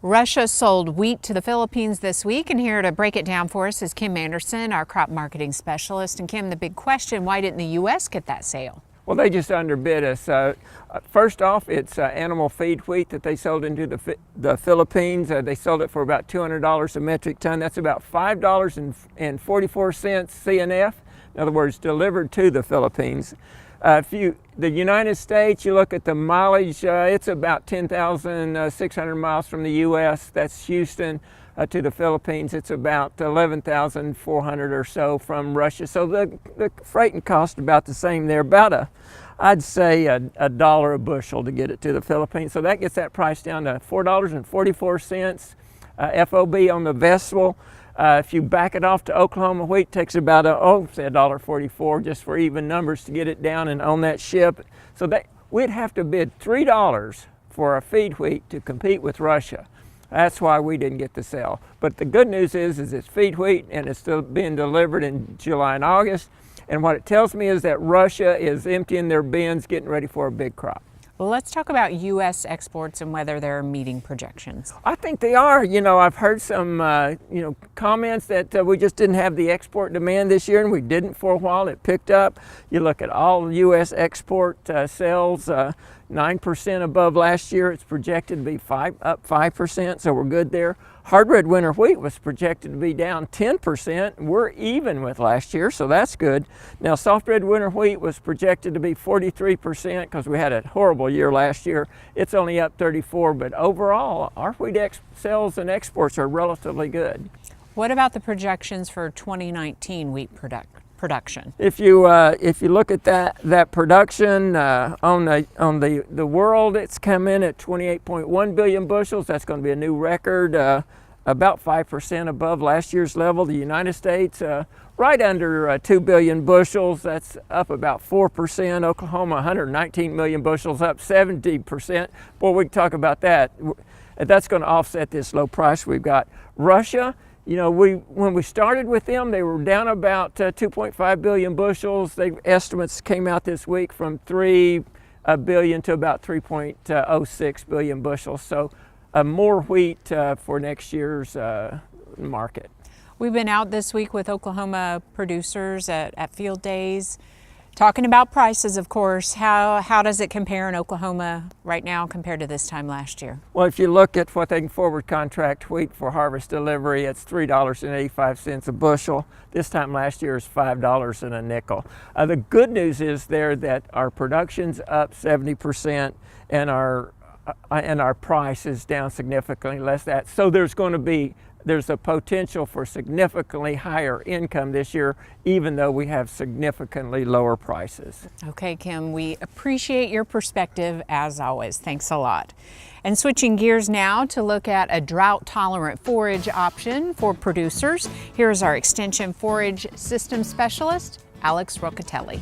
Russia sold wheat to the Philippines this week, and here to break it down for us is Kim Anderson, our crop marketing specialist. And Kim, the big question, why didn't the U.S. get that sale? Well, they just underbid us. First off, it's animal feed wheat that they sold into the Philippines. They sold it for about $200 a metric ton. That's about $5.44 CNF. In other words, delivered to the Philippines. The United States, you look at the mileage, it's about 10,600 miles from the U.S. That's Houston to the Philippines. It's about 11,400 or so from Russia. So the freight and cost about the same there. I'd say a dollar a bushel to get it to the Philippines. So that gets that price down to $4.44 FOB on the vessel. If you back it off to Oklahoma wheat, it takes about say $1.44 just for even numbers to get it down and on that ship. So we'd have to bid $3 for a feed wheat to compete with Russia. That's why we didn't get the sale. But the good news is it's feed wheat and it's still being delivered in July and August. And what it tells me is that Russia is emptying their bins, getting ready for a big crop. Well, let's talk about U.S. exports and whether they're meeting projections. I think they are. You know, I've heard some, comments that we just didn't have the export demand this year, and we didn't for a while. It picked up. You look at all U.S. export sales, 9% above last year. It's projected to be up 5%, so we're good there. Hard red winter wheat was projected to be down 10%. We're even with last year, so that's good. Now, soft red winter wheat was projected to be 43% because we had a horrible year last year. It's only up 34%, but overall, our wheat sales and exports are relatively good. What about the projections for 2019 wheat production? If you look at that production on the world, it's come in at 28.1 billion bushels. That's going to be a new record, about 5% above last year's level. The United States, right under 2 billion bushels. That's up about 4%. Oklahoma, 119 million bushels, up 70%. Boy, we can talk about that. That's going to offset this low price we've got. Russia, you know, when we started with them, they were down about 2.5 billion bushels. Estimates came out this week from 3 billion to about 3.06 billion bushels. So more wheat for next year's market. We've been out this week with Oklahoma producers at field days, talking about prices, of course. How does it compare in Oklahoma right now compared to this time last year? Well, if you look at what they can forward contract wheat for harvest delivery, it's $3.85 a bushel. This time last year is $5 and a nickel. The good news is there that our production's up 70% and our price is down significantly less than that. So there's a potential for significantly higher income this year, even though we have significantly lower prices. Okay, Kim, we appreciate your perspective as always. Thanks a lot. And switching gears now to look at a drought-tolerant forage option for producers. Here's our Extension Forage System Specialist, Alex Rocatelli.